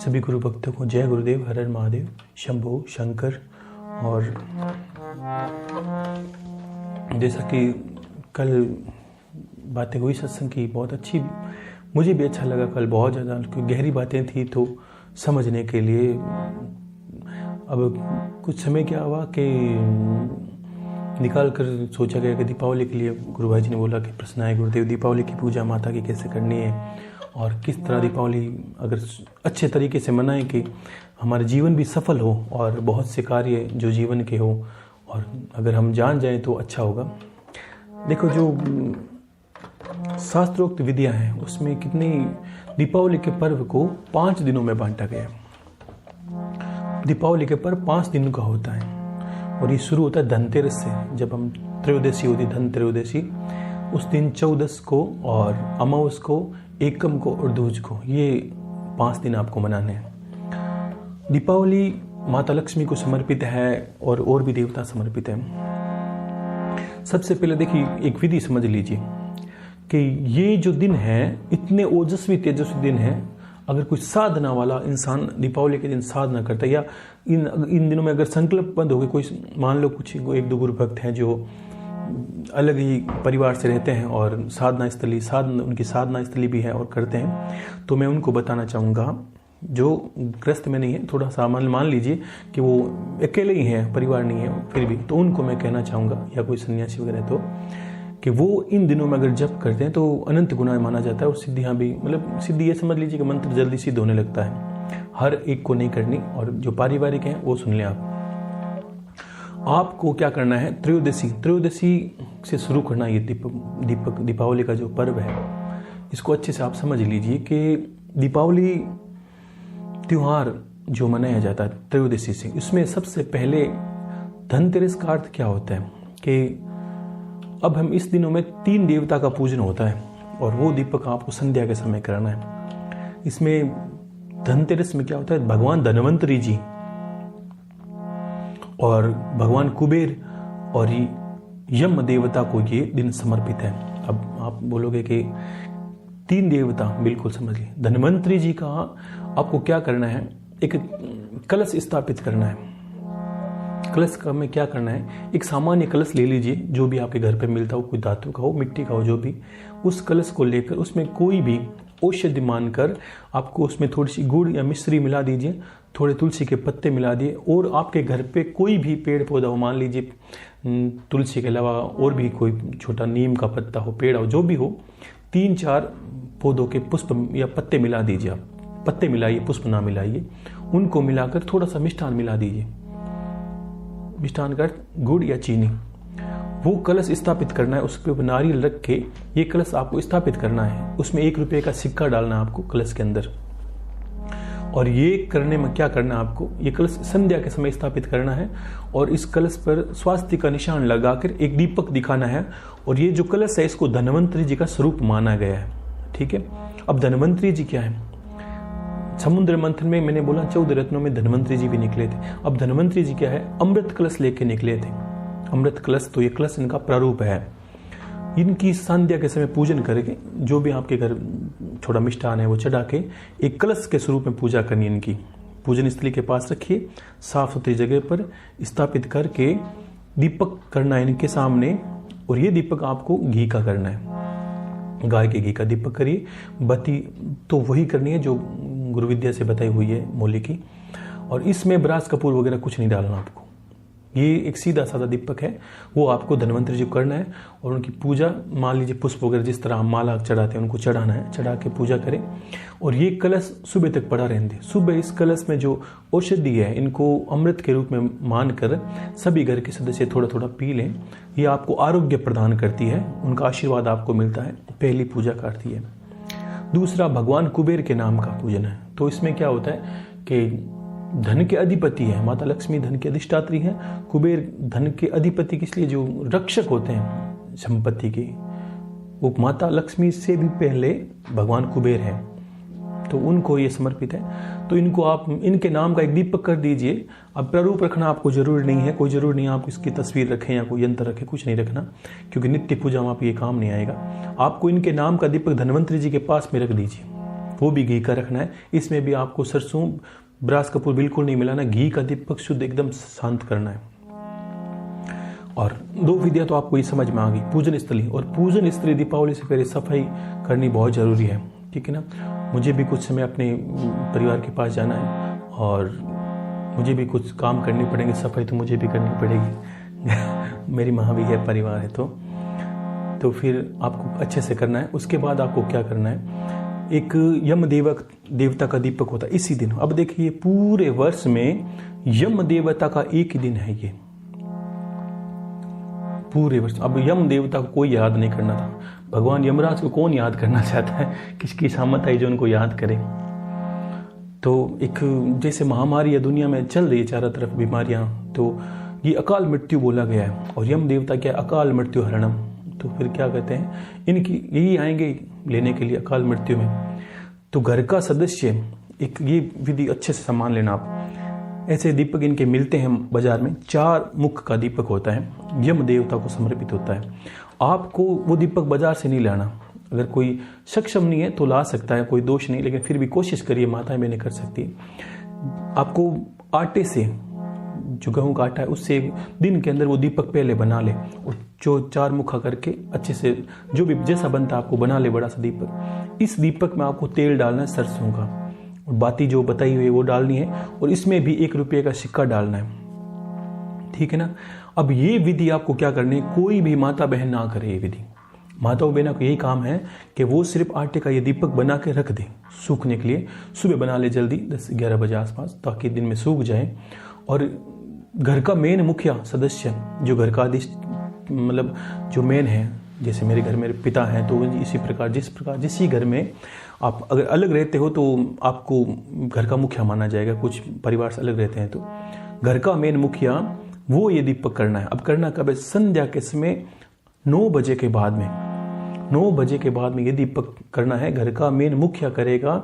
सभी गुरु भक्तों को जय गुरुदेव, हर हर महादेव, शंभो शंकर। और जैसा कि कल बातें हुई सत्संग की, बहुत अच्छी, मुझे भी अच्छा लगा कल, बहुत ज़्यादा गहरी बातें थी। तो समझने के लिए अब कुछ समय क्या हुआ कि निकाल कर सोचा गया कि दीपावली के लिए गुरु भाई जी ने बोला कि प्रश्न आए, गुरुदेव दीपावली की पूजा माता की कैसे करनी है और किस तरह दीपावली अगर अच्छे तरीके से मनाएं कि हमारा जीवन भी सफल हो और बहुत से कार्य जो जीवन के हो, और अगर हम जान जाएं तो अच्छा होगा। देखो, जो शास्त्रोक्त विधियां हैं उसमें कितनी, दीपावली के पर्व को 5 दिनों में बांटा गया। दीपावली के पर्व 5 दिन का होता है और ये शुरू होता है धनतेरस से। जब हम त्रयोदशी होती, धन त्रयोदशी, उस दिन 14 को और अमावस को, एकम को और दूज को, ये 5 दिन आपको मनाने हैं। दीपावली माता लक्ष्मी को समर्पित है और भी देवता समर्पित है। सबसे पहले देखिए, एक विधि समझ लीजिए कि ये जो दिन है इतने ओजस्वी तेजस्वी दिन है। अगर कोई साधना वाला इंसान दीपावली के दिन साधना करता है, या इन दिनों में अगर संकल्प बंद हो गए, कोई मान लो कुछ 1-2 गुरु भक्त हैं जो अलग ही परिवार से रहते हैं और उनकी साधना स्थली भी है और करते हैं, तो मैं उनको बताना चाहूँगा, जो ग्रस्त में नहीं है, थोड़ा सा मान लीजिए कि वो अकेले ही हैं, परिवार नहीं है, फिर भी तो उनको मैं कहना चाहूँगा, या कोई सन्यासी वगैरह, तो कि वो इन दिनों में अगर जप करते हैं तो अनंत गुना माना जाता है। और सिद्धियाँ भी, मतलब सिद्धि ये समझ लीजिए कि मंत्र जल्दी सिद्ध होने लगता है। हर एक को नहीं करनी, और जो पारिवारिक हैं वो सुन लें आप। आपको क्या करना है, त्रयोदशी से शुरू करना। ये दीपावली का जो पर्व है, इसको अच्छे से आप समझ लीजिए कि दीपावली त्योहार जो मनाया जाता है त्रयोदशी से, इसमें सबसे पहले धनतेरस का अर्थ क्या होता है कि अब हम इस दिनों में 3 देवता का पूजन होता है, और वो दीपक आपको संध्या के समय करना है। इसमें धनतेरस में क्या होता है, भगवान धनवंतरी जी और भगवान कुबेर और यम देवता को ये दिन समर्पित है। अब आप बोलोगे कि 3 देवता, बिल्कुल समझ लीजिए। धनवंतरी जी का आपको क्या करना है, एक कलश स्थापित करना है। कलश का में क्या करना है, एक सामान्य कलश ले लीजिए, जो भी आपके घर पे मिलता हो, कोई धातु का हो, मिट्टी का हो, जो भी, उस कलश को लेकर उसमें कोई भी औषधि मानकर आपको उसमें थोड़ी सी गुड़ या मिश्री मिला दीजिए, थोड़े तुलसी के पत्ते मिला दिए, और आपके घर पे कोई भी पेड़ पौधा हो, मान लीजिए तुलसी के अलावा और भी कोई छोटा नीम का पत्ता हो, पेड़ हो, जो भी हो, 3-4 पौधों के पुष्प या पत्ते मिला दीजिए। आप पत्ते मिलाइए, पुष्प ना मिलाइए। उनको मिलाकर थोड़ा सा मिष्ठान मिला दीजिए। मिष्ठान का गुड़ या चीनी, वो कलश स्थापित करना है। उस पर नारियल रख के ये कलश आपको स्थापित करना है। उसमें 1 रुपये का सिक्का डालना है आपको कलश के अंदर। और ये करने में क्या करना है आपको, ये कलश संध्या के समय स्थापित करना है, और इस कलश पर स्वास्तिक का निशान लगाकर एक दीपक दिखाना है। और ये जो कलश है, इसको धनवंतरी जी का स्वरूप माना गया है। ठीक है। अब धनवंतरी जी क्या है, समुद्र मंथन में मैंने बोला 14 रत्नों में धनवंतरी जी भी निकले थे। अब धनवंतरी जी क्या है, अमृत कलश लेके निकले थे। अमृत कलश, तो ये कलश इनका प्रारूप है। इनकी संध्या के समय पूजन करके, जो भी आपके घर थोड़ा मिष्ठान है वो चढ़ा के एक कलश के स्वरूप में पूजा करनी। इनकी पूजन स्थली के पास रखिए, साफ सुथरी जगह पर स्थापित करके दीपक करना है इनके सामने। और ये दीपक आपको घी का करना है, गाय के घी का दीपक करिए। बत्ती तो वही करनी है जो गुरु विद्या से बताई हुई है, मौली की। और इसमें ब्रास कपूर वगैरह कुछ नहीं डालना आपको। ये एक सीधा साधा दीपक है, वो आपको धनवंतरी जी को करना है। और उनकी पूजा, मान लीजिए पुष्प वगैरह जिस तरह हम माला चढ़ाते हैं, उनको चढ़ाना है, चढ़ा के पूजा करें। और ये कलश सुबह तक पड़ा रहने दें। सुबह इस कलश में जो औषधि है, इनको अमृत के रूप में मानकर सभी घर के सदस्य थोड़ा थोड़ा पी लें। ये आपको आरोग्य प्रदान करती है, उनका आशीर्वाद आपको मिलता है। पहली पूजा करती है। दूसरा, भगवान कुबेर के नाम का पूजन है। तो इसमें क्या होता है कि धन के अधिपति है, माता लक्ष्मी धन की अधिष्ठात्री है। कुबेर धन के अधिपति, किस लिए, जो रक्षक होते हैं संपत्ति के, वो माता लक्ष्मी से भी पहले भगवान कुबेर है, तो उनको ये समर्पित है। तो इनको आप, इनके नाम का एक दीपक कर दीजिए। अब प्रारूप रखना आपको जरूरी नहीं है, कोई जरूरी नहीं आप इसकी तस्वीर रखें या कोई यंत्र रखें, कुछ नहीं रखना, क्योंकि नित्य पूजा में आप ये काम नहीं आएगा। आपको इनके नाम का दीपक धनवंतरी जी के पास में रख दीजिए। वो भी घी का रखना है। इसमें भी आपको सरसों, ब्रास कपूर बिल्कुल नहीं मिलाना, घी का दीपक शुद्ध एकदम शांत करना है। और 2 विधियां तो आपको ये समझ में आ गई, पूजन स्थली और पूजन स्थली दीपावली से पहले सफाई करनी बहुत जरूरी है, ठीक है ना। मुझे भी कुछ समय अपने परिवार के पास जाना है और मुझे भी कुछ काम करने पड़ेंगे, सफाई तो मुझे भी करनी पड़ेगी मेरी माँ भी है, परिवार है, तो फिर आपको अच्छे से करना है। उसके बाद आपको क्या करना है, एक यम देवता का दीपक होता है इसी दिन। अब देखिए पूरे वर्ष में यम देवता का एक ही दिन है ये, पूरे वर्ष। अब यम देवता को कोई याद नहीं करना था, भगवान यमराज को कौन याद करना चाहता है, किसकी सामत आई जो उनको याद करे। तो एक जैसे महामारी या दुनिया में चल रही है चारों तरफ बीमारियां, तो ये अकाल मृत्यु बोला गया है और यम देवता क्या, अकाल मृत्यु हरणम। तो फिर क्या कहते हैं, इनकी यही आएंगे लेने के लिए अकाल मृत्यु में। तो घर का सदस्य एक ये विधि अच्छे से सम्मान लेना आप। ऐसे दीपक इनके मिलते हैं बाजार में, 4 मुख का दीपक होता है, यम देवता को समर्पित होता है। आपको वो दीपक बाजार से नहीं लाना, अगर कोई सक्षम नहीं है तो ला सकता है, कोई दोष नहीं, लेकिन फिर भी कोशिश करिए, माताएं बहनें कर सकती है। आपको आटे से, जो गेहूं का आटा है उससे दिन के अंदर वो दीपक पहले बना ले और जो 4 मुखा करके अच्छे से जो भी जैसा बनता है आपको बना ले बड़ा सा दीपक। इस दीपक में आपको तेल डालना है सरसों का, और बाती जो बताई हुई है वो डालनी है, और इसमें भी 1 रुपये का सिक्का डालना है, ठीक है ना। अब ये विधि आपको क्या करनी है, कोई भी माता बहन ना करे ये विधि। माताओं बहनों को यही काम है कि वो सिर्फ आटे का ये दीपक बना के रख दे सूखने के लिए, सुबह बना ले जल्दी 10-11 बजे आसपास, ताकि दिन में सूख जाए। और घर का मेन मुखिया सदस्य, जो घर का मतलब जो मेन है, जैसे मेरे घर मेरे पिता हैं, तो इसी प्रकार जिस ही घर में आप अगर अलग रहते हो तो आपको घर का मुखिया माना जाएगा, कुछ परिवार से अलग रहते हैं तो घर का मेन मुखिया वो ये दीपक करना है। अब करना कब है, संध्या के समय 9 बजे के बाद में, 9 बजे के बाद में ये दीपक करना है। घर का मेन मुखिया करेगा।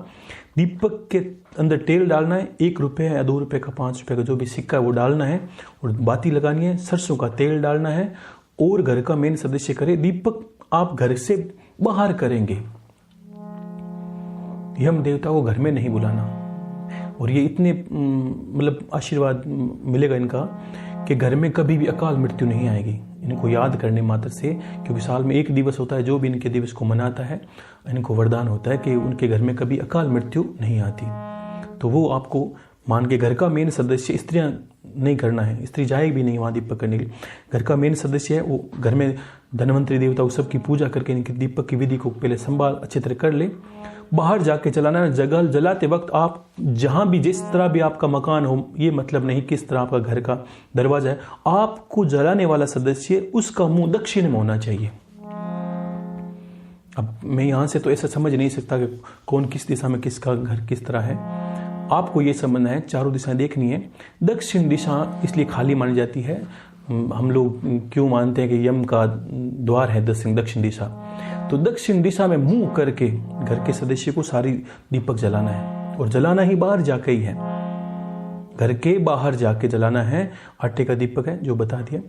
दीपक के अंदर तेल डालना है, 1 रुपये या 2 रुपये का, 5 रुपये का जो भी सिक्का है वो डालना है, और बाती लगानी है, सरसों का तेल डालना है, और घर का मेन सदस्य करे। दीपक आप घर से बाहर करेंगे, यम देवता को घर में नहीं बुलाना। और ये इतने मतलब आशीर्वाद मिलेगा इनका कि घर में कभी भी अकाल मृत्यु नहीं आएगी, इनको याद करने मात्र से। क्योंकि साल में 1 दिवस होता है, जो भी इनके दिवस को मनाता है इनको वरदान होता है कि उनके घर में कभी अकाल मृत्यु नहीं आती। तो वो आपको मान के, घर का मेन सदस्य, स्त्रियां नहीं करना है, स्त्री जाएगी भी नहीं वहाँ दीपक करने के लिए। घर का मेन सदस्य है वो घर में धनवंतरी देवता उस सब की पूजा करके इनकी दीपक की विधि को पहले संभाल अच्छी तरह कर ले। बाहर जाके जलाना है। जगह जलाते वक्त आप जहां भी जिस तरह भी आपका मकान हो, ये मतलब नहीं किस तरह आपका घर का दरवाजा है, आपको जलाने वाला सदस्य उसका मुंह दक्षिण में होना चाहिए। अब मैं यहां से तो ऐसा समझ नहीं सकता कि कौन किस दिशा में किसका घर किस तरह है। आपको ये समझना है, चारों दिशाएं देखनी है। दक्षिण दिशा इसलिए खाली मानी जाती है, हम लोग क्यों मानते हैं कि यम का द्वार है दक्षिण दिशा, तो दक्षिण दिशा में मुंह करके घर के सदस्य को सारी दीपक जलाना है, और जलाना ही बाहर जाके ही है, घर के बाहर जाके जलाना है। आटे का दीपक है जो बता दिया,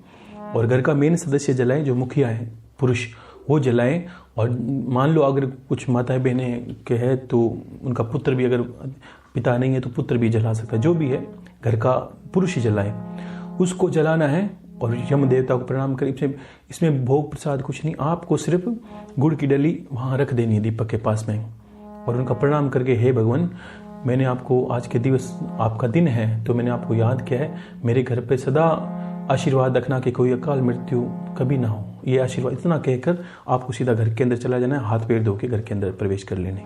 और घर का मेन सदस्य जलाए, जो मुखिया है पुरुष वो जलाए। और मान लो अगर कुछ माताएं बहनें के है तो उनका पुत्र भी, अगर पिता नहीं है तो पुत्र भी जला सकता है, जो भी है घर का पुरुष ही जलाए, उसको जलाना है। और यम देवता को प्रणाम करें। इसमें भोग प्रसाद कुछ नहीं, आपको सिर्फ गुड़ की डली वहां रख देनी है दीपक के पास में, और उनका प्रणाम करके, हे भगवान, मैंने आपको आज के दिवस आपका दिन है तो मैंने आपको याद किया है, मेरे घर पे सदा आशीर्वाद रखना कि कोई अकाल मृत्यु कभी ना हो। ये आशीर्वाद इतना कहकर आपको सीधा घर के अंदर चला जाना है, हाथ पैर धो के घर के अंदर प्रवेश कर लेने।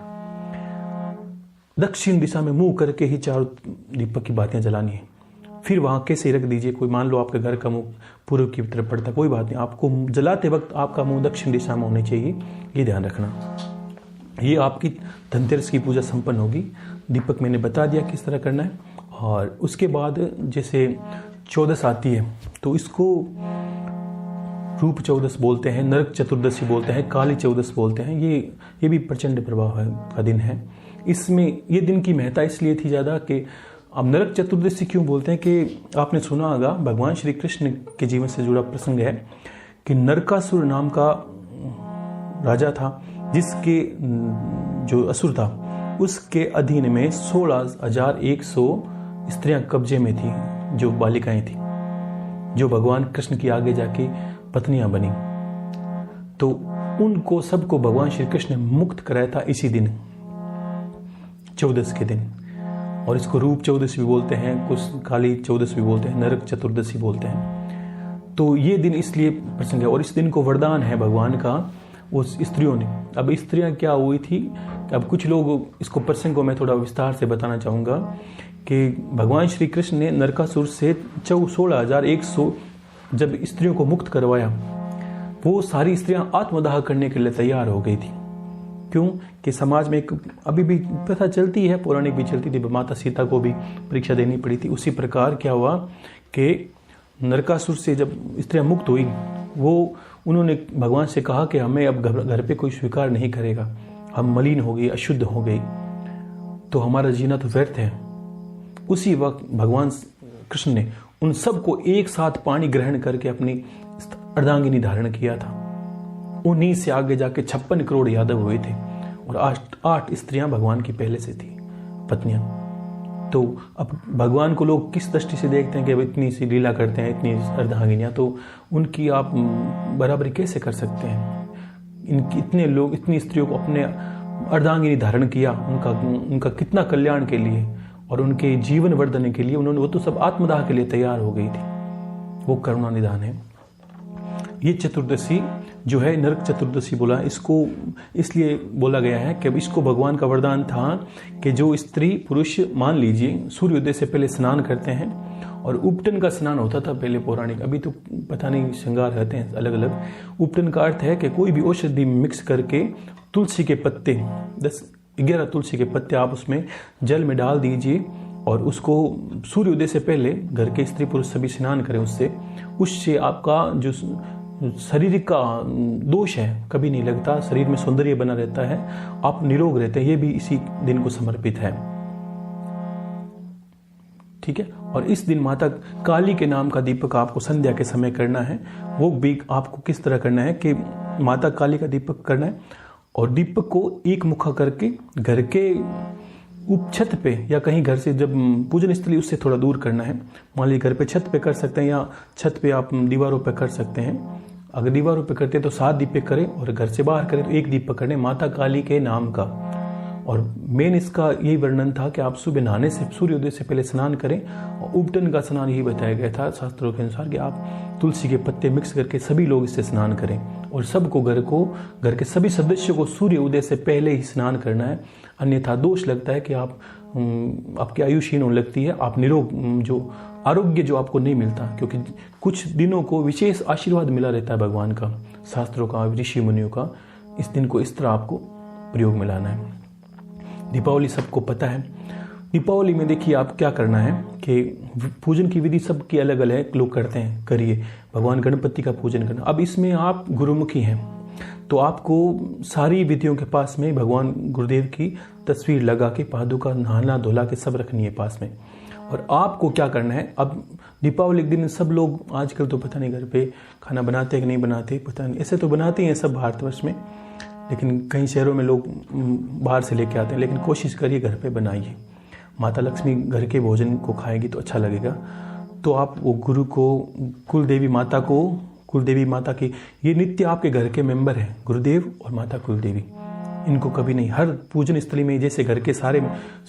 दक्षिण दिशा में मुंह करके ही चारों दीपक की बातियां जलानी है। फिर वहां कैसे रख दीजिए, कोई मान लो आपके घर का मुंह पूर्व की तरफ पड़ता, कोई बात नहीं, आपको जलाते वक्त आपका मुंह दक्षिण दिशा में होने चाहिए, ये ध्यान रखना। ये आपकी धनतेरस की पूजा संपन्न होगी। दीपक मैंने बता दिया किस तरह करना है। और उसके बाद जैसे चौदस आती है तो इसको रूप चौदस बोलते हैं, नरक चतुर्दशी बोलते हैं, काली चौदस बोलते हैं। ये भी प्रचंड प्रभाव का दिन है। इसमें ये दिन की महत्ता इसलिए थी ज़्यादा कि अब नरक चतुर्दशी क्यों बोलते हैं कि आपने सुना होगा, भगवान श्री कृष्ण के जीवन से जुड़ा प्रसंग है कि नरकासुर नाम का राजा था, जिसके जो असुर था उसके अधीन में 16,100 स्त्रियां कब्जे में थी, जो बालिकाएं थी, जो भगवान कृष्ण की आगे जाके पत्नियां बनी। तो उनको सबको भगवान श्री कृष्ण ने मुक्त कराया था इसी दिन, चौदस के दिन। और इसको रूप चौदस भी बोलते हैं, कुछ काली चौदस भी बोलते हैं, नरक चतुर्दशी बोलते हैं। तो ये दिन इसलिए प्रसंग है, और इस दिन को वरदान है भगवान का उस स्त्रियों ने। अब स्त्रियां क्या हुई थी, अब कुछ लोग, इसको प्रसंग को मैं थोड़ा विस्तार से बताना चाहूँगा कि भगवान श्री कृष्ण ने नरकासुर से 16,100 जब स्त्रियों को मुक्त करवाया, वो सारी स्त्रियां आत्मदाह करने के लिए तैयार हो गई थी। क्यों कि समाज में एक अभी भी प्रथा चलती है, पौराणिक भी चलती थी, माता सीता को भी परीक्षा देनी पड़ी थी। उसी प्रकार क्या हुआ कि नरकासुर से जब स्त्रियां मुक्त हुई, वो उन्होंने भगवान से कहा कि हमें अब घर पे कोई स्वीकार नहीं करेगा, हम मलिन हो गई, अशुद्ध हो गई, तो हमारा जीना तो व्यर्थ है। उसी वक्त भगवान कृष्ण ने उन सबको एक साथ पानी ग्रहण करके अपनी अर्धांगिनी धारण किया था। उन्हीं से आगे जाके 56 करोड़ यादव हुए थे, और 8 स्त्रियां भगवान की पहले से थी पत्नियां। तो अब भगवान को लोग किस दृष्टि से देखते हैं कि अब इतनी सी लीला करते हैं, इतनी अर्धांगिनियां, तो उनकी आप बराबरी कैसे कर सकते हैं? इतने लोग, इतनी स्त्रियों को अपने अर्धांगिनी धारण किया, उनका कितना कल्याण के लिए और उनके जीवन वर्धन के लिए उन्होंने, वो तो सब आत्मदाह के लिए तैयार हो गई थी। वो करुणा निधान है। ये चतुर्दशी जो है नरक चतुर्दशी बोला, इसको इसलिए बोला गया है कि अब इसको भगवान का वरदान था कि जो स्त्री पुरुष, मान लीजिए सूर्योदय से पहले स्नान करते हैं, और उपटन का स्नान होता था पहले पौराणिक, अभी तो पता नहीं श्रृंगार रहते हैं अलग अलग। उपटन का अर्थ है कि कोई भी औषधि मिक्स करके तुलसी के पत्ते 10-11 तुलसी के पत्ते आप उसमें जल में डाल दीजिए, और उसको सूर्योदय से पहले घर के स्त्री पुरुष सभी स्नान करें उससे आपका जो शरीर का दोष है कभी नहीं लगता, शरीर में सौंदर्य बना रहता है, आप निरोग रहते हैं। ये भी इसी दिन को समर्पित है, ठीक है। और इस दिन माता काली के नाम का दीपक आपको संध्या के समय करना है। वो भी आपको किस तरह करना है कि माता काली का दीपक करना है, और दीपक को एक मुखा करके घर के छत पे या कहीं घर से जब पूजन स्थली उससे थोड़ा दूर करना है। मान लीजिए घर पे छत पे कर सकते हैं, या छत पे आप दीवारों पे कर सकते हैं। अगर दीवारों पे करते हैं तो 7 दीपक करें, और घर से बाहर करें तो 1 दीपक करें माता काली के नाम का। और मेन इसका यही वर्णन था कि आप सुबह नहाने से, सूर्योदय से पहले स्नान करें, और उपटन का स्नान यही बताया गया था शास्त्रों के अनुसार कि आप तुलसी के पत्ते मिक्स करके सभी लोग इससे स्नान करें, और सबको घर के सभी सदस्यों को सूर्य उदय से पहले ही स्नान करना है। अन्यथा दोष लगता है कि आपकी आयु क्षीण होने लगती है, आप निरोग, जो आरोग्य जो आपको नहीं मिलता, क्योंकि कुछ दिनों को विशेष आशीर्वाद मिला रहता है भगवान का, शास्त्रों का, ऋषि मुनियों का। इस दिन को इस तरह आपको प्रयोग में लाना है। दीपावली सबको पता है। दीपावली में देखिए आप क्या करना है कि पूजन की विधि सबकी अलग अलग लोग करते हैं, करिए। भगवान गणपति का पूजन करना। अब इसमें आप गुरुमुखी हैं तो आपको सारी विधियों के पास में भगवान गुरुदेव की तस्वीर लगा के, पादुका नहाना धोला के सब रखनी है पास में। और आपको क्या करना है, अब दीपावली के दिन सब लोग आजकल तो पता नहीं घर पे खाना बनाते हैं कि नहीं बनाते, पता नहीं, ऐसे तो बनाते हैं सब भारतवर्ष में, लेकिन कई शहरों में लोग बाहर से लेके आते हैं। लेकिन कोशिश करिए घर पे बनाइए। माता लक्ष्मी घर के भोजन को खाएगी तो अच्छा लगेगा। तो आप वो गुरु को, कुलदेवी माता को, कुलदेवी माता की, ये नित्य आपके घर के मेंबर हैं, गुरुदेव और माता कुलदेवी। इनको कभी नहीं, हर पूजन स्थली में जैसे घर के सारे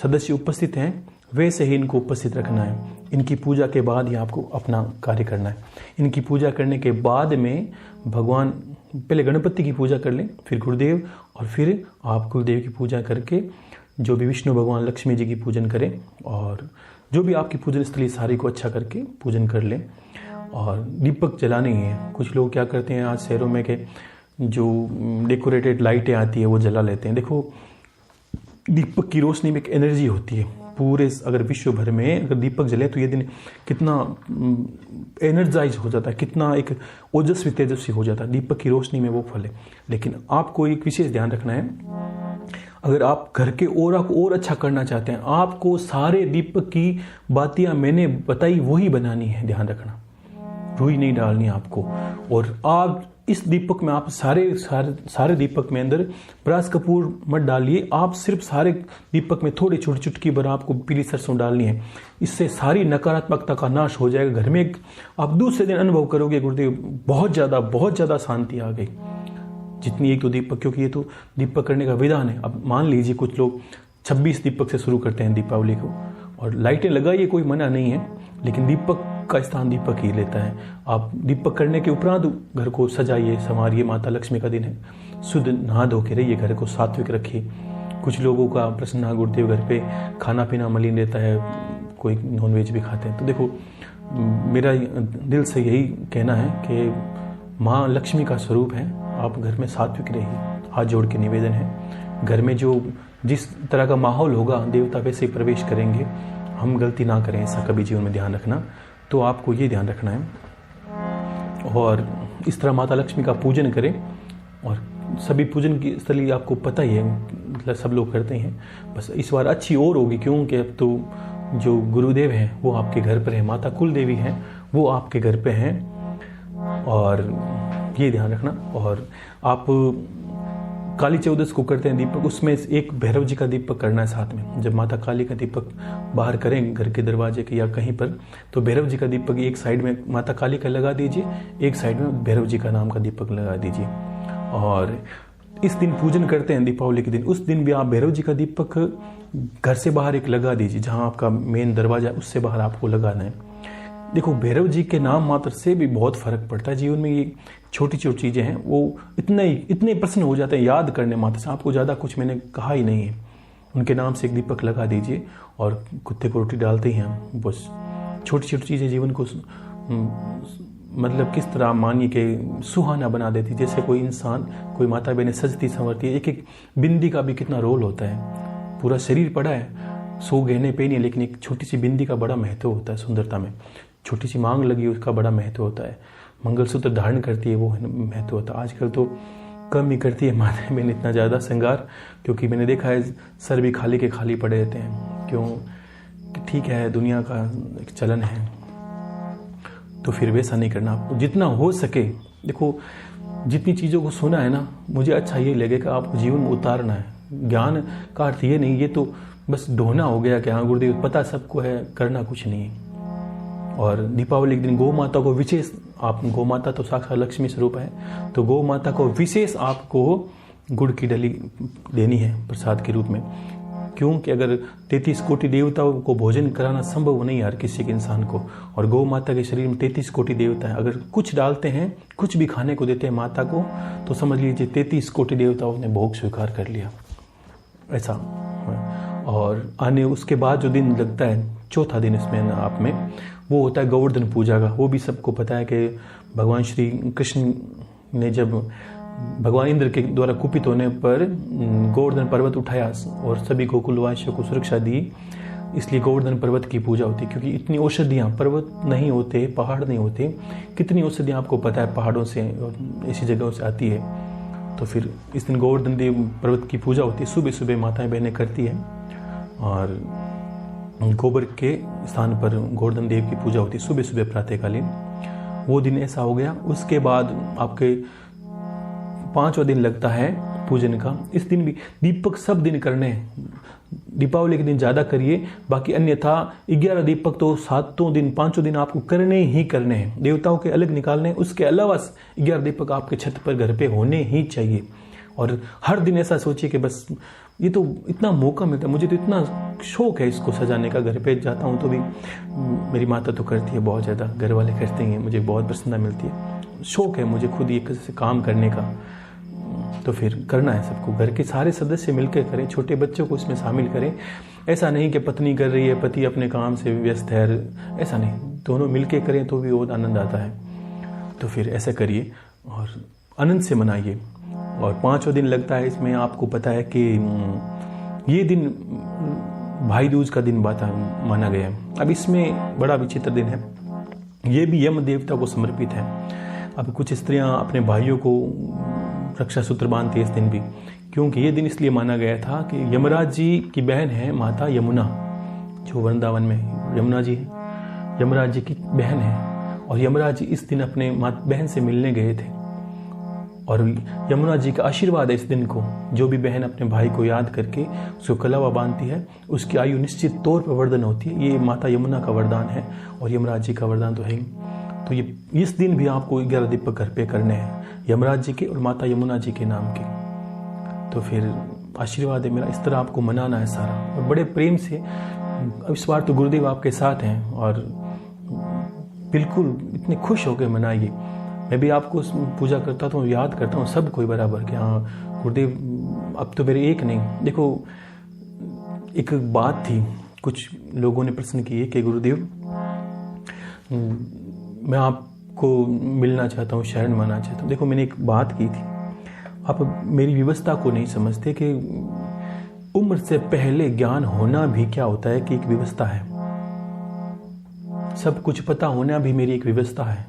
सदस्य उपस्थित हैं वैसे ही इनको उपस्थित रखना है। इनकी पूजा के बाद ही आपको अपना कार्य करना है। इनकी पूजा करने के बाद में भगवान, पहले गणपति की पूजा कर लें, फिर गुरुदेव, और फिर आप कुलदेव की पूजा करके जो भी विष्णु भगवान, लक्ष्मी जी की पूजन करें, और जो भी आपकी पूजन स्थली सारी को अच्छा करके पूजन कर लें। और दीपक जलाने ही है। कुछ लोग क्या करते हैं आज शहरों में कि जो डेकोरेटेड लाइटें आती है वो जला लेते हैं। देखो, दीपक की रोशनी में एक एनर्जी होती है पूरे, अगर विश्व भर में अगर दीपक जले तो ये दिन कितना एनर्जाइज हो जाता है, कितना एक ओजस्वी तेजस्वी हो जाता है। दीपक की रोशनी में वो फल है। लेकिन आपको एक विशेष ध्यान रखना है, अगर आप घर के ओरा को और अच्छा करना चाहते हैं, आपको सारे दीपक की बातियां मैंने बताई वही बनानी है, ध्यान रखना, रुई नहीं डालनी आपको। और आप इस दीपक में आप सारे दीपक में अंदर ब्रास कपूर मत डालिए, आप सिर्फ सारे दीपक में थोड़ी छोटी चुटकी भर आपको पीली सरसों डालनी है। इससे सारी नकारात्मकता का नाश हो जाएगा। घर में आप दूसरे दिन अनुभव करोगे गुरुदेव बहुत ज़्यादा शांति आ गई। जितनी एक तो दीपक, क्योंकि ये तो दीपक करने का विधान है। अब मान लीजिए कुछ लोग 26 दीपक से शुरू करते हैं दीपावली को, और लाइटें लगाइए, कोई मना नहीं है, लेकिन दीपक का स्थान दीपक ही लेता है। आप दीपक करने के उपरांत घर को सजाइए, संवारिए। माता लक्ष्मी का दिन है, शुद्ध नहा धो के रहिए, घर को सात्विक रखिए। कुछ लोगों का प्रसन्न गुरुदेव घर पे खाना पीना मलिन रहता है, कोई नॉनवेज भी खाते हैं। तो देखो, मेरा दिल से यही कहना है कि माँ लक्ष्मी का स्वरूप है, आप घर में सात्विक रहिए। हाथ जोड़ के निवेदन है, घर में जो जिस तरह का माहौल होगा देवता वैसे ही प्रवेश करेंगे। हम गलती ना करें, ऐसा कभी जीवन में ध्यान रखना। तो आपको ये ध्यान रखना है, और इस तरह माता लक्ष्मी का पूजन करें। और सभी पूजन की स्थली आपको पता ही है, मतलब सब लोग करते हैं। बस इस बार अच्छी और होगी, क्योंकि अब तो जो गुरुदेव हैं वो आपके घर पर है, माता कुल देवी हैं वो आपके घर पे हैं, और ये ध्यान रखना। और आप काली चौदस को करते हैं दीपक, उसमें एक भैरव जी का दीपक करना है साथ में। जब माता काली का दीपक बाहर करें घर के दरवाजे के या कहीं पर, तो भैरव जी का दीपक एक साइड में माता काली का लगा दीजिए, एक साइड में भैरव जी का नाम का दीपक लगा दीजिए। और इस दिन पूजन करते हैं दीपावली के दिन, उस दिन भी आप भैरव जी का दीपक घर से बाहर एक लगा दीजिए, जहाँ आपका मेन दरवाजा उससे बाहर आपको लगाना है। देखो, भैरव जी के नाम मात्र से भी बहुत फर्क पड़ता है जीवन में। ये छोटी छोटी चीज़ें हैं, वो इतने प्रसन्न हो जाते हैं याद करने मात्र से। आपको ज़्यादा कुछ मैंने कहा ही नहीं है। उनके नाम से एक दीपक लगा दीजिए, और कुत्ते को रोटी डालते ही हम बस छोटी छोटी चीज़ें जीवन को मतलब किस तरह मानिए कि सुहाना बना देती। जैसे कोई इंसान, कोई माता बहनें सजती संवरती है, एक एक बिंदी का भी कितना रोल होता है। पूरा शरीर पड़ा है, 100 गहने पे नहीं, लेकिन एक छोटी सी बिंदी का बड़ा महत्व होता है सुंदरता में। छोटी सी मांग लगी उसका बड़ा महत्व होता है। मंगलसूत्र धारण करती है, वो महत्व होता है। आजकल तो कम ही करती है माता बहन इतना ज़्यादा श्रृंगार, क्योंकि मैंने देखा है सर भी खाली के खाली पड़े रहते हैं। क्यों? ठीक है, दुनिया का एक चलन है, तो फिर वैसा नहीं करना। आपको जितना हो सके, देखो जितनी चीज़ों को सुना है ना, मुझे अच्छा ये लगेगा आपको जीवन में उतारना है। ज्ञान का अर्थ ये नहीं, ये तो बस ढोना हो गया कि हाँ गुरुदेव पता सबको है, करना कुछ नहीं है। और दीपावली के दिन गौ माता को विशेष, आप गौ माता तो साक्षात लक्ष्मी स्वरूप है, तो गौ माता को विशेष आपको गुड़ की डली देनी है प्रसाद के रूप में। क्योंकि अगर 33 कोटि देवताओं को भोजन कराना संभव नहीं है हर किसी के इंसान को, और गौ माता के शरीर में 33 कोटि देवता है। अगर कुछ डालते हैं, कुछ भी खाने को देते हैं माता को, तो समझ लीजिए 33 कोटि देवताओं ने भोग स्वीकार कर लिया, ऐसा। और आने उसके बाद जो दिन लगता है, चौथा दिन इसमें आप में, वो होता है गोवर्धन पूजा का। वो भी सबको पता है कि भगवान श्री कृष्ण ने जब भगवान इंद्र के द्वारा कुपित होने पर गोवर्धन पर्वत उठाया और सभी गोकुलवासियों को सुरक्षा दी, इसलिए गोवर्धन पर्वत की पूजा होती है। क्योंकि इतनी औषधियाँ, पर्वत नहीं होते, पहाड़ नहीं होते, कितनी औषधियाँ आपको पता है पहाड़ों से और ऐसी जगहों से आती है। तो फिर इस दिन गोवर्धन देव पर्वत की पूजा होती है, सुबह सुबह माताएं बहनें करती है, और गोबर के स्थान पर गोवर्धन देव की पूजा होती है सुबह सुबह प्रातःकालीन। वो दिन ऐसा हो गया। उसके बाद आपके 5वां दिन लगता है पूजन का। इस दिन भी दीपक सब दिन करने हैं, दीपावली के दिन ज़्यादा करिए, बाकी अन्यथा 11 दीपक तो 7 दिन 5 दिन आपको करने ही करने हैं, देवताओं के अलग निकालने हैं। उसके अलावा 11 दीपक आपके छत पर घर पे होने ही चाहिए। और हर दिन ऐसा सोचिए कि बस ये तो इतना मौका मिलता है, मुझे तो इतना शौक है इसको सजाने का। घर पे जाता हूँ तो भी मेरी माता तो करती है बहुत ज़्यादा, घर वाले करते हैं, मुझे बहुत प्रसन्नता मिलती है। शौक है मुझे खुद एक से काम करने का, तो फिर करना है सबको। घर के सारे सदस्य मिलकर करें, छोटे बच्चों को इसमें शामिल करें। ऐसा नहीं कि पत्नी कर रही है, पति अपने काम से व्यस्त है, ऐसा नहीं, दोनों मिलकर करें तो भी बहुत आनंद आता है। तो फिर ऐसा करिए और आनंद से मनाइए। और 5वां दिन लगता है इसमें, आपको पता है कि ये दिन भाई दूज का दिन माना गया है। अब इसमें बड़ा विचित्र दिन है, ये भी यम देवता को समर्पित है। अब कुछ स्त्रियां अपने भाइयों को रक्षा सूत्र बांधती है इस दिन भी, क्योंकि ये दिन इसलिए माना गया था कि यमराज जी की बहन है माता यमुना, जो वृंदावन में यमुना जी है, यमराज जी की बहन है। और यमराज जी इस दिन अपने बहन से मिलने गए थे, और यमुना जी का आशीर्वाद है इस दिन को। जो भी बहन अपने भाई को याद करके उसको कलावा बांधती है, उसकी आयु निश्चित तौर पर वर्धन होती है। ये माता यमुना का वरदान है और यमराज जी का वरदान तो है ही। तो ये इस दिन भी आपको 11 दीपक घर पे करने हैं, यमराज जी के और माता यमुना जी के नाम के। तो फिर आशीर्वाद है मेरा, इस तरह आपको मनाना है सारा, और बड़े प्रेम से। इस बार तो गुरुदेव आपके साथ हैं और बिल्कुल इतने खुश होकर मनाइए। मैं भी आपको पूजा करता हूँ, याद करता हूँ सब कोई बराबर कि हाँ गुरुदेव अब तो मेरे एक नहीं। देखो एक बात थी, कुछ लोगों ने प्रश्न किए कि गुरुदेव मैं आपको मिलना चाहता हूँ, शरण मानना चाहता हूँ। देखो मैंने एक बात की थी, आप मेरी व्यवस्था को नहीं समझते कि उम्र से पहले ज्ञान होना भी क्या होता है कि एक व्यवस्था है। सब कुछ पता होना भी मेरी एक व्यवस्था है।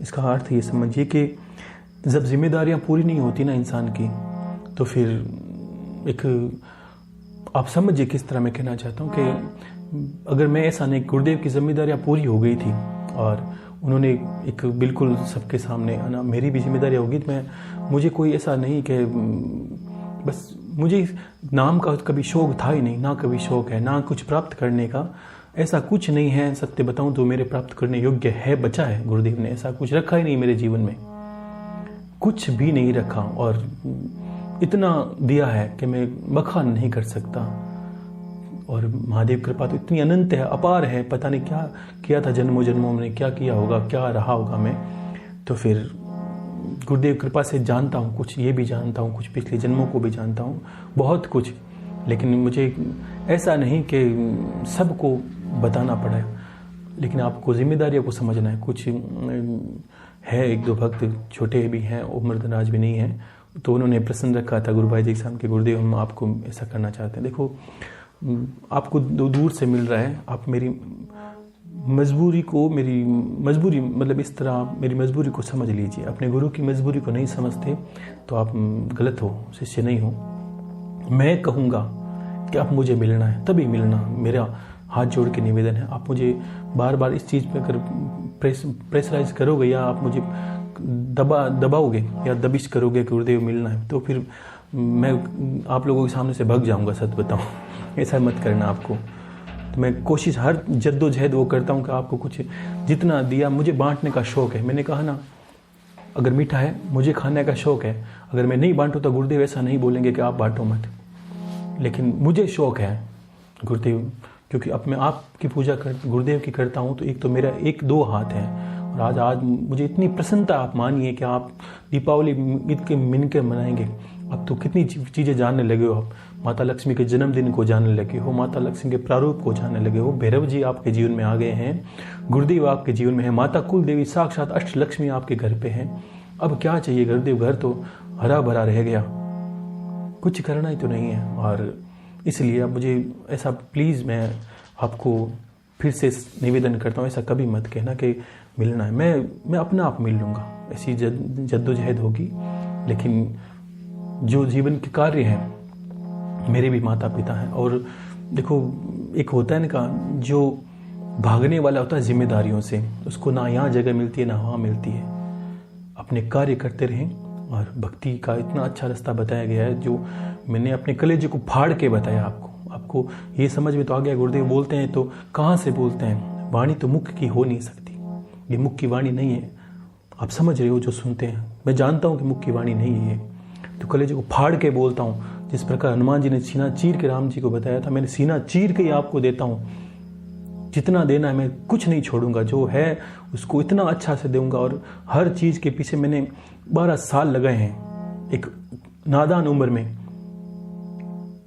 इसका अर्थ ये समझिए कि जब जिम्मेदारियां पूरी नहीं होती ना इंसान की, तो फिर एक आप समझिए किस तरह मैं कहना चाहता हूँ कि अगर मैं ऐसा नहीं, गुरुदेव की जिम्मेदारियां पूरी हो गई थी और उन्होंने एक बिल्कुल सबके सामने ना मेरी भी जिम्मेदारी होगी, तो मुझे कोई ऐसा नहीं कि बस मुझे नाम का कभी शौक था ही नहीं, ना कभी शौक है, ना कुछ प्राप्त करने का, ऐसा कुछ नहीं है। सत्य बताऊं तो मेरे प्राप्त करने योग्य है बचा है, गुरुदेव ने ऐसा कुछ रखा ही नहीं मेरे जीवन में, कुछ भी नहीं रखा, और इतना दिया है कि मैं बखान नहीं कर सकता। और महादेव कृपा तो इतनी अनंत है, अपार है, पता नहीं क्या किया था जन्मों जन्मों में, क्या किया होगा, क्या रहा होगा मैं। तो फिर गुरुदेव कृपा से जानता हूँ कुछ, ये भी जानता हूँ कुछ, पिछले जन्मों को भी जानता हूँ बहुत कुछ, लेकिन मुझे ऐसा नहीं कि सबको बताना पड़ा। लेकिन आपको जिम्मेदारियों को समझना है। कुछ है एक दो भक्त छोटे भी हैं, उम्र दराज भी नहीं है, तो उन्होंने प्रश्न रखा था गुरु भाई जी के सामने कि गुरुदेव हम आपको ऐसा करना चाहते हैं। देखो आपको दूर से मिल रहा है, आप मेरी मजबूरी को, मेरी मजबूरी मतलब इस तरह मेरी मजबूरी को समझ लीजिए। अपने गुरु की मजबूरी को नहीं समझते तो आप गलत हो, शिष्य नहीं हो। मैं कहूँगा कि आप मुझे मिलना है तभी मिलना, मेरा हाथ जोड़ के निवेदन है। आप मुझे बार बार इस चीज़ पे अगर प्रेशराइज करोगे या आप मुझे दबाओगे या दबिश करोगे कि गुरुदेव मिलना है, तो फिर मैं आप लोगों के सामने से भाग जाऊंगा। सच बताऊं, ऐसा मत करना आपको। तो मैं कोशिश हर जद्दोजहद वो करता हूं कि आपको कुछ जितना दिया, मुझे बांटने का शौक है। मैंने कहा ना, अगर मीठा है मुझे खाने का शौक है, अगर मैं नहीं बांटूं तो गुरुदेव ऐसा नहीं बोलेंगे कि आप बांटो मत, लेकिन मुझे शौक है गुरुदेव, क्योंकि अब मैं आपकी पूजा गुरुदेव की करता हूँ तो एक तो मेरा एक दो हाथ है। और आज मुझे इतनी प्रसन्नता, आप मानिए कि आप दीपावली ईद के मिलकर मनाएंगे। अब तो कितनी चीज़ें जानने लगे हो आप, माता लक्ष्मी के जन्मदिन को जानने लगे हो, माता लक्ष्मी के प्रारूप को जानने लगे हो, भैरव जी आपके जीवन में आ गए हैं, गुरुदेव आपके जीवन में है, माता कुल देवी साक्षात अष्ट लक्ष्मी आपके घर पे हैं। अब क्या चाहिए गुरुदेव, घर तो हरा भरा रह गया, कुछ करना ही तो नहीं है। और इसलिए अब मुझे ऐसा प्लीज़ मैं आपको फिर से निवेदन करता हूँ, ऐसा कभी मत कहना कि मिलना है। मैं अपना आप मिल लूँगा, ऐसी जद्दोजहद होगी, लेकिन जो जीवन के कार्य हैं, मेरे भी माता पिता हैं। और देखो एक होता है ना, जो भागने वाला होता है जिम्मेदारियों से, उसको ना यहाँ जगह मिलती है ना वहाँ मिलती है। अपने कार्य करते रहें, और भक्ति का इतना अच्छा रास्ता बताया गया है, जो मैंने अपने कलेजे को फाड़ के बताया आपको ये समझ में तो आ गया। गुरुदेव बोलते हैं तो कहाँ से बोलते हैं, वाणी तो मुख की हो नहीं सकती, ये मुख की वाणी नहीं है। आप समझ रहे हो जो सुनते हैं, मैं जानता हूँ कि मुख की वाणी नहीं है, तो कलेजे को फाड़ के बोलता हूँ। जिस प्रकार हनुमान जी ने सीना चीर के राम जी को बताया था, मैंने सीना चीर के ही आपको देता हूँ। जितना देना है मैं कुछ नहीं छोड़ूंगा, जो है उसको इतना अच्छा से दूंगा। और हर चीज़ के पीछे मैंने 12 साल लगाए हैं, एक नादान उम्र में,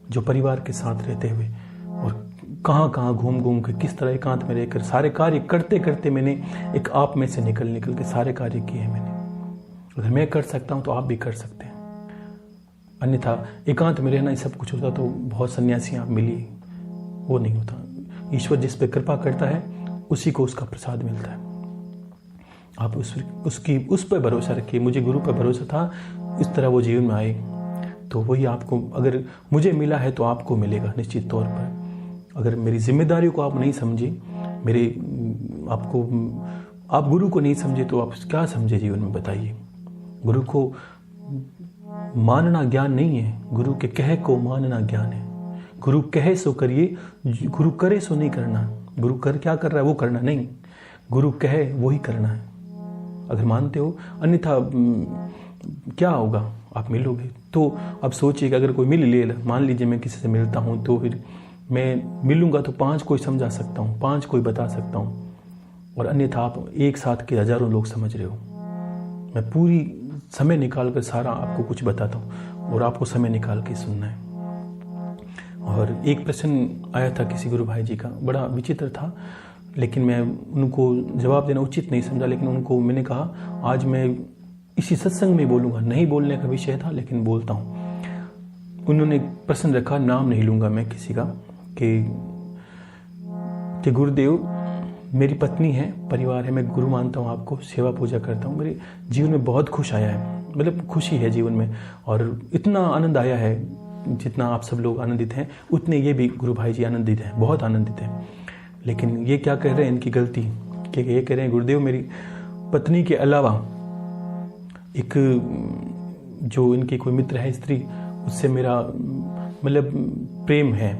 जो परिवार के साथ रहते हुए, और कहाँ कहाँ घूम घूम के किस तरह एकांत में रहकर सारे कार्य करते करते मैंने एक आप में से निकल के सारे कार्य किए हैं मैंने। अगर मैं कर सकता हूँ तो आप भी कर सकते हैं, अन्यथा एकांत में रहना ही सब कुछ होता तो बहुत सन्यासी आप मिलिए, वो नहीं होता। ईश्वर जिस पे कृपा करता है उसी को उसका प्रसाद मिलता है। आप उस पर भरोसा रखिए। मुझे गुरु पर भरोसा था, इस तरह वो जीवन में आए, तो वही आपको, अगर मुझे मिला है तो आपको मिलेगा निश्चित तौर पर। अगर मेरी जिम्मेदारियों को आप नहीं समझे, आप गुरु को नहीं समझे, तो आप क्या समझे जीवन में, बताइए। गुरु को मानना ज्ञान नहीं है, गुरु के कहे को मानना ज्ञान है। गुरु कहे सो करिए, गुरु करे सो नहीं करना। गुरु क्या कर रहा है वो करना नहीं, गुरु कहे वही करना है। अगर मानते हो, अन्यथा क्या होगा, आप मिलोगे। तो अब सोचिए कि अगर कोई मिल ले, मान लीजिए मैं किसी से मिलता हूँ, तो फिर मैं मिलूंगा तो 5 कोई समझा सकता हूँ, 5 कोई बता सकता हूँ, और अन्यथा आप एक साथ के हजारों लोग समझ रहे हो। मैं पूरी समय निकाल कर सारा आपको कुछ बताता हूँ और आपको समय निकाल के सुनना है। और एक प्रश्न आया था किसी गुरु भाई जी का, बड़ा विचित्र था, लेकिन मैं उनको जवाब देना उचित नहीं समझा। लेकिन उनको मैंने कहा आज मैं इसी सत्संग में बोलूँगा, नहीं बोलने का विषय था लेकिन बोलता हूँ। उन्होंने प्रश्न रखा, नाम नहीं लूँगा मैं किसी का, कि गुरुदेव मेरी पत्नी है, परिवार है, मैं गुरु मानता हूँ आपको, सेवा पूजा करता हूँ, मेरे जीवन में बहुत खुश आया है, मतलब खुशी है जीवन में, और इतना आनंद आया है जितना आप सब लोग आनंदित हैं उतने ये भी गुरु भाई जी आनंदित हैं, बहुत आनंदित हैं। लेकिन ये क्या कह रहे हैं, इनकी गलती, कि ये कह रहे हैं गुरुदेव मेरी पत्नी के अलावा एक जो इनकी कोई मित्र है स्त्री, उससे मेरा मतलब प्रेम है,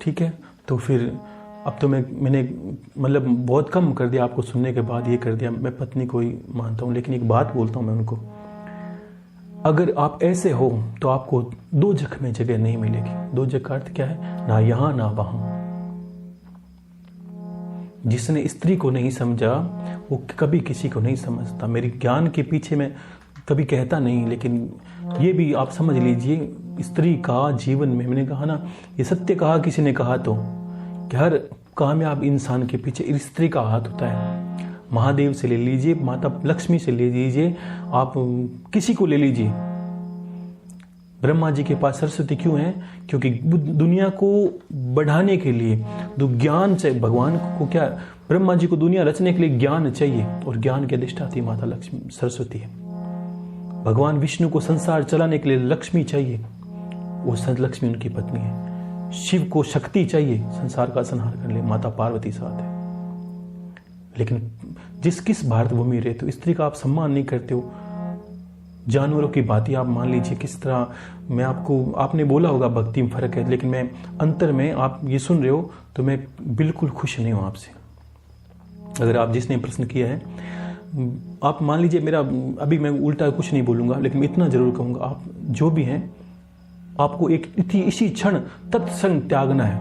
ठीक है। तो फिर अब तो मैंने मतलब बहुत कम कर दिया, आपको सुनने के बाद ये कर दिया, मैं पत्नी को ही मानता हूँ। लेकिन एक बात बोलता हूँ मैं उनको, अगर आप ऐसे हो तो आपको 2 जगह में जगह नहीं मिलेगी। 2 जगह का अर्थ क्या है, ना यहाँ ना वहाँ। जिसने स्त्री को नहीं समझा वो कभी किसी को नहीं समझता। मेरी ज्ञान के पीछे मैं कभी कहता नहीं, लेकिन ये भी आप समझ लीजिए, स्त्री का जीवन में, मैंने कहा ना, ये सत्य कहा किसी ने कहा तो, कि हर कामयाब इंसान के पीछे स्त्री का हाथ होता है। महादेव से ले लीजिए, माता लक्ष्मी से ले लीजिए, आप किसी को ले लीजिए। ब्रह्मा जी के पास सरस्वती क्यों है, क्योंकि दुनिया को बढ़ाने के लिए ज्ञान से, भगवान को क्या, ब्रह्मा जी को दुनिया रचने के लिए ज्ञान चाहिए, और ज्ञान की अधिष्ठात्री माता लक्ष्मी सरस्वती है। भगवान विष्णु को संसार चलाने के लिए लक्ष्मी चाहिए, वो लक्ष्मी उनकी पत्नी है। शिव को शक्ति चाहिए संसार का संहार करने, माता पार्वती साथ है। लेकिन किस भारत भूमि रहे तो स्त्री का आप सम्मान नहीं करते हो। जानवरों की बातें आप मान लीजिए, किस तरह, मैं आपने बोला होगा भक्ति में फर्क है, लेकिन मैं अंतर में, आप ये सुन रहे हो तो मैं बिल्कुल खुश नहीं हूं आपसे। अगर आप जिसने प्रश्न किया है, आप मान लीजिए मेरा, अभी मैं उल्टा कुछ नहीं बोलूंगा, लेकिन मैं इतना जरूर कहूंगा, आप जो भी हैं, आपको इसी क्षण तत्संग त्यागना है,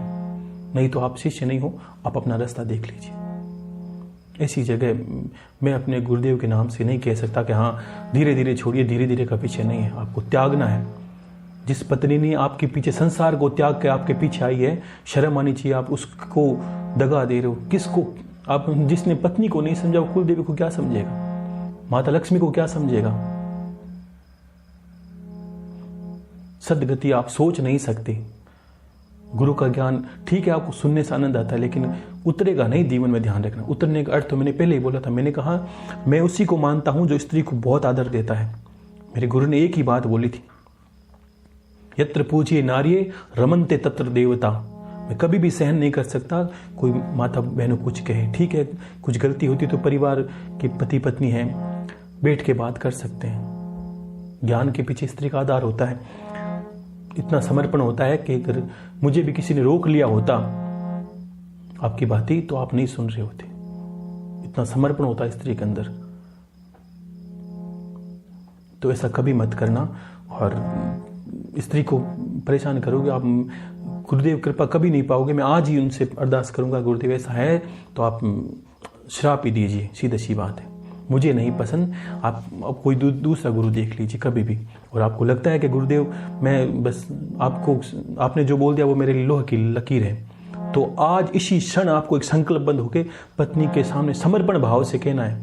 नहीं तो आप शिष्य नहीं हो, आप अपना रास्ता देख लीजिए। ऐसी जगह मैं अपने गुरुदेव के नाम से नहीं कह सकता कि हाँ धीरे धीरे छोड़िए, धीरे धीरे का पीछे नहीं है, आपको त्यागना है। जिस पत्नी ने आपके पीछे संसार को त्याग के आपके पीछे आई है, शर्म आनी चाहिए, आप उसको दगा दे रहे हो। किसको? आप, जिसने पत्नी को नहीं समझा, कुल देवी को क्या समझेगा, माता लक्ष्मी को क्या समझेगा। सदगति आप सोच नहीं सकते। गुरु का ज्ञान ठीक है, आपको सुनने से आनंद आता है, लेकिन उतरेगा नहीं जीवन में, ध्यान रखना। उतरने का अर्थ तो मैंने पहले ही बोला था, मैंने कहा मैं उसी को मानता हूं जो स्त्री को बहुत आदर देता है। मेरे गुरु ने एक ही बात बोली थी, यत्र पूज्ये नार्ये रमन्ते तत्र देवता। मैं कभी भी सहन नहीं कर सकता कोई माता बहनों कुछ कहे, ठीक है कुछ गलती होती तो परिवार के पति पत्नी है, बैठ के बात कर सकते हैं। ज्ञान के पीछे स्त्री का आधार होता है, इतना समर्पण होता है कि अगर मुझे भी किसी ने रोक लिया होता आपकी बातें तो आप नहीं सुन रहे होते। इतना समर्पण होता है स्त्री के अंदर। तो ऐसा कभी मत करना, और स्त्री को परेशान करोगे आप, गुरुदेव कृपा कभी नहीं पाओगे। मैं आज ही उनसे अरदास करूंगा, गुरुदेव ऐसा है तो आप श्राप ही दीजिए, सीधी सी बात है, मुझे नहीं पसंद, आप कोई दूसरा गुरु देख लीजिए कभी भी। और आपको लगता है कि गुरुदेव मैं बस आपने जो बोल दिया वो मेरे लोह की लकीर है, तो आज इसी क्षण आपको एक संकल्प बंद होकर पत्नी के सामने समर्पण भाव से कहना है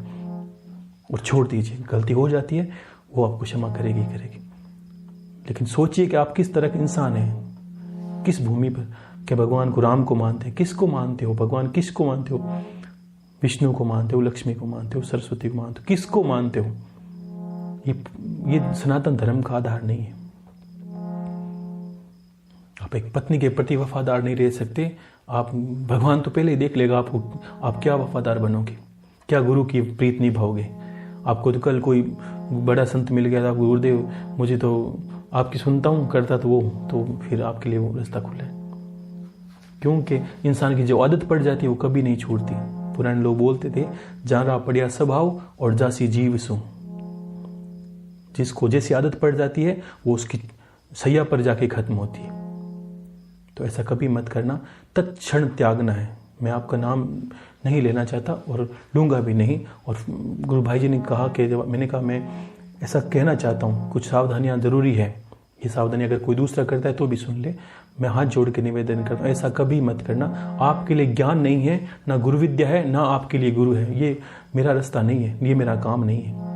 और छोड़ दीजिए। गलती हो जाती है, वो आपको क्षमा करेगी। लेकिन सोचिए कि आप किस तरह के इंसान हैं, किस भूमि पर। क्या भगवान को, राम को मानते हैं? किसको मानते हो? भगवान किसको मानते हो? विष्णु को मानते हो, लक्ष्मी को मानते हो, सरस्वती को मानते हो, किसको मानते हो? ये सनातन धर्म का आधार नहीं है। आप एक पत्नी के प्रति वफादार नहीं रह सकते। आप, भगवान तो पहले ही देख लेगा आपको, आप क्या वफादार बनोगे, क्या गुरु की प्रीत निभाओगे। आपको तो कल कोई बड़ा संत मिल गया था, गुरुदेव मुझे तो आपकी सुनता हूँ करता तो वो, तो फिर आपके लिए वो रास्ता खुला है। क्योंकि इंसान की जो आदत पड़ जाती है वो कभी नहीं छूटती। पुराने लोग बोलते थे, जारा पड़िया स्वभाव और जासी जीव सु। जिसको जैसी आदत पड़ जाती है वो उसकी सैया पर जाके खत्म होती है। तो ऐसा कभी मत करना, तत्क्षण त्यागना है। मैं आपका नाम नहीं लेना चाहता और लूँगा भी नहीं। और गुरु भाई जी ने कहा कि जब मैंने कहा मैं ऐसा कहना चाहता हूँ, कुछ सावधानियाँ ज़रूरी है। ये सावधानी अगर कोई दूसरा करता है तो भी सुन ले। मैं हाथ जोड़ के निवेदन करता हूँ, ऐसा कभी मत करना। आपके लिए ज्ञान नहीं है, ना गुरु विद्या है, ना आपके लिए गुरु है। ये मेरा रास्ता नहीं है, ये मेरा काम नहीं है।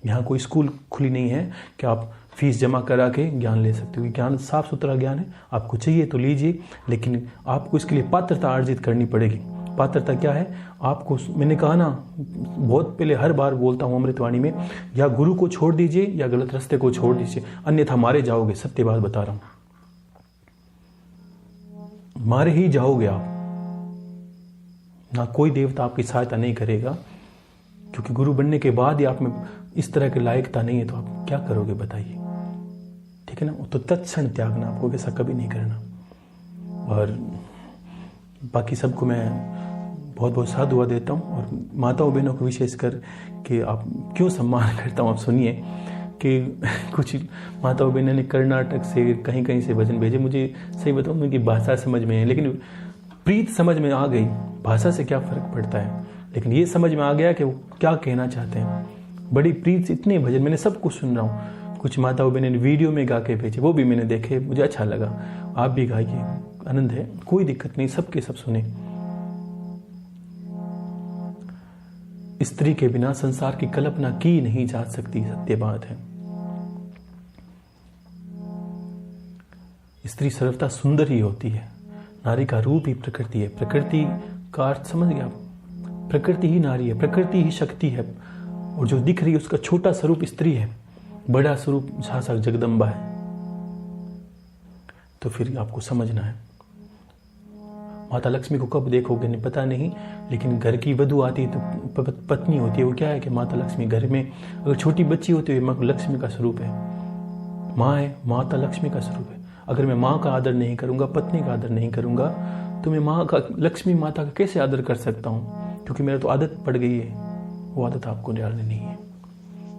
यहाँ कोई स्कूल खुली नहीं है कि आप फीस जमा करा के ज्ञान ले सकते हो। ज्ञान साफ सुथरा ज्ञान है, आपको चाहिए तो लीजिए, लेकिन आपको इसके लिए पात्रता अर्जित करनी पड़ेगी। पात्रता क्या है? आपको, मैंने कहा ना बहुत पहले, हर बार बोलता हूँ अमृतवाणी में, या गुरु को छोड़ दीजिए या गलत रास्ते को छोड़ दीजिए, अन्यथा मारे जाओगे। सत्य बात बता रहा हूँ, मारे ही जाओगे आप। ना कोई देवता आपकी सहायता नहीं करेगा, क्योंकि गुरु बनने के बाद ही आप में इस तरह की लायकता नहीं है, तो आप क्या करोगे बताइए? ठीक है ना? तो तत्क्षण त्यागना, आपको ऐसा कभी नहीं करना। और बाकी सबको मैं बहुत बहुत साधुवाद देता हूँ। और माताओं बहनों को विशेषकर कि आप क्यों सम्मान करता हूँ, आप सुनिए कि कुछ माताओं बहनों ने कर्नाटक से कहीं कहीं से भजन भेजे। मुझे सही बताऊँ, उनकी भाषा समझ में है, लेकिन प्रीत समझ में आ गई। भाषा से क्या फ़र्क पड़ता है, लेकिन ये समझ में आ गया कि वो क्या कहना चाहते हैं। बड़ी प्रीत से इतने भजन मैंने सब कुछ सुन रहा हूँ। कुछ माताओं बहनों ने वीडियो में गा के भेजे, वो भी मैंने देखे, मुझे अच्छा लगा। आप भी गाइए, आनंद है, कोई दिक्कत नहीं, सबके सब सुने। स्त्री के बिना संसार की कल्पना की नहीं जा सकती, सत्य बात है। स्त्री सर्वथा सुंदर ही होती है। नारी का रूप ही प्रकृति है। प्रकृति का अर्थ समझ गया? प्रकृति ही नारी है, प्रकृति ही शक्ति है। और जो दिख रही है उसका छोटा स्वरूप स्त्री है, बड़ा स्वरूप साक्षात जगदम्बा है। तो फिर आपको समझना है। माता लक्ष्मी को कब देखोगे नहीं पता नहीं, लेकिन घर की वधू आती है तो पत्नी होती है। वो क्या है कि माता लक्ष्मी, घर में अगर छोटी बच्ची होती है माँ लक्ष्मी का स्वरूप है। माँ है, माता लक्ष्मी का स्वरूप है। अगर मैं माँ का आदर नहीं करूँगा, पत्नी का आदर नहीं करूँगा, तो मैं माँ का, लक्ष्मी माता का कैसे आदर कर सकता हूँ? क्योंकि मेरा तो आदत पड़ गई है। वो आदत आपको डालनी नहीं है।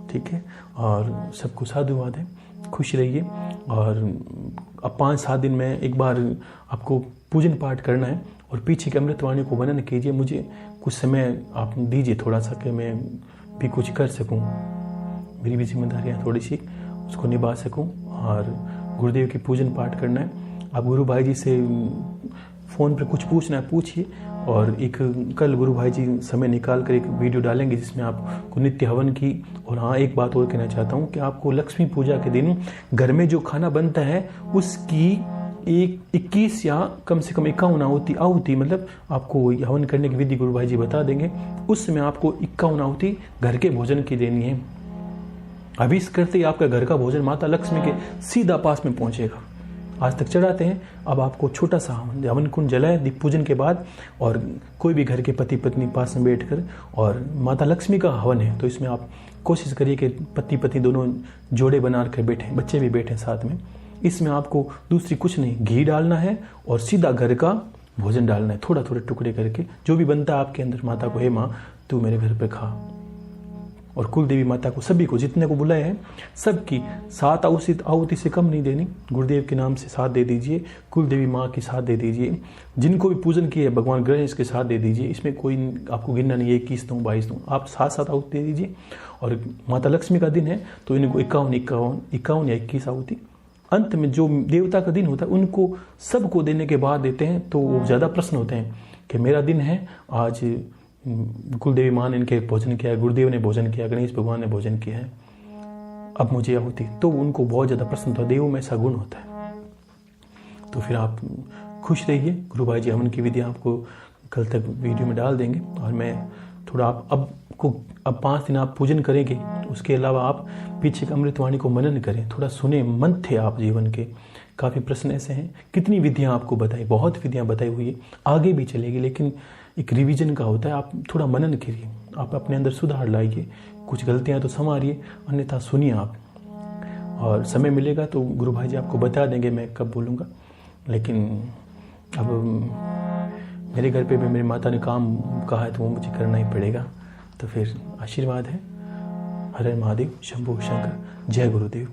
ठीक है? और सबको साधुवाद है, खुश रहिए। और अब 5-7 दिन में एक बार आपको पूजन पाठ करना है और पीछे के अमृतवाणी को मनन कीजिए। मुझे कुछ समय आप दीजिए थोड़ा सा, कि मैं भी कुछ कर सकूं, मेरी भी जिम्मेदारियां थोड़ी सी उसको निभा सकूं। और गुरुदेव की पूजन पाठ करना है। आप गुरु भाई जी से फ़ोन पर कुछ पूछना है पूछिए। और एक कल गुरु भाई जी समय निकाल कर एक वीडियो डालेंगे जिसमें आपको नित्य हवन की। और हाँ, एक बात और कहना चाहता हूँ कि आपको लक्ष्मी पूजा के दिन घर में जो खाना बनता है उसकी 21 या कम से कम 51 आहुति, मतलब आपको हवन करने की विधि गुरु भाई जी बता देंगे। उस समय आपको 51 आहुति घर के भोजन की देनी है। अभी इस करते ही आपका घर का भोजन माता लक्ष्मी के सीधा पास में पहुंचेगा। आज तक चढ़ाते हैं, अब आपको छोटा सा हवन कुंड जलाए दीप पूजन के बाद, और कोई भी घर के पति पत्नी पास में बैठकर, और माता लक्ष्मी का हवन है तो इसमें आप कोशिश करिए कि पति पत्नी दोनों जोड़े बना कर बैठे, बच्चे भी बैठे साथ में। इसमें आपको दूसरी कुछ नहीं, घी डालना है और सीधा घर का भोजन डालना है, थोड़ा थोड़े टुकड़े करके। जो भी बनता है आपके अंदर, माता को, हे माँ तू मेरे घर पे खा। और कुल देवी माता को, सभी को, जितने को बुलाए हैं सबकी 7 आहुति से कम नहीं देनी। गुरुदेव के नाम से 7 दे दीजिए, कुल देवी माँ की 7 दे दीजिए, जिनको भी पूजन किए भगवान गणेश के 7 दे दीजिए। इसमें कोई आपको गिनना नहीं है 21 दूँ 22 दूँ, आप 7 आहुति दे दीजिए। और माता लक्ष्मी का दिन है तो इनको 51 या 21 आहुति। अंत में जो देवता का दिन होता है उनको सबको देने के बाद देते हैं, तो वो ज़्यादा प्रश्न होते हैं कि मेरा दिन है आज, कुलदेवी माँ ने इनके भोजन किया है, गुरुदेव ने भोजन किया, गणेश भगवान ने भोजन किया है, अब मुझे आहुति। तो उनको बहुत ज़्यादा प्रश्न होता है, देवों में ऐसा गुण होता है। तो फिर आप खुश रहिए। गुरु भाई जी हवन की विधि आपको कल तक वीडियो में डाल देंगे। और मैं थोड़ा अब 5 दिन आप पूजन करेंगे, उसके अलावा आप पीछे के अमृतवाणी को मनन करें, थोड़ा सुने, मन थे आप जीवन के। काफ़ी प्रश्न ऐसे हैं, कितनी विधियाँ आपको बताई, बहुत विधियाँ बताई हुई है, आगे भी चलेगी, लेकिन एक रिवीजन का होता है। आप थोड़ा मनन करिए, आप अपने अंदर सुधार लाइए, कुछ गलतियां तो संवारिए, अन्यथा सुनिए आप। और समय मिलेगा तो गुरु भाई जी आपको बता देंगे मैं कब बोलूँगा। लेकिन अब मेरे घर पे भी मेरी माता ने काम कहा है तो वो मुझे करना ही पड़ेगा। तो फिर आशीर्वाद है। हर हर महादेव, शंभू शंकर, जय गुरुदेव।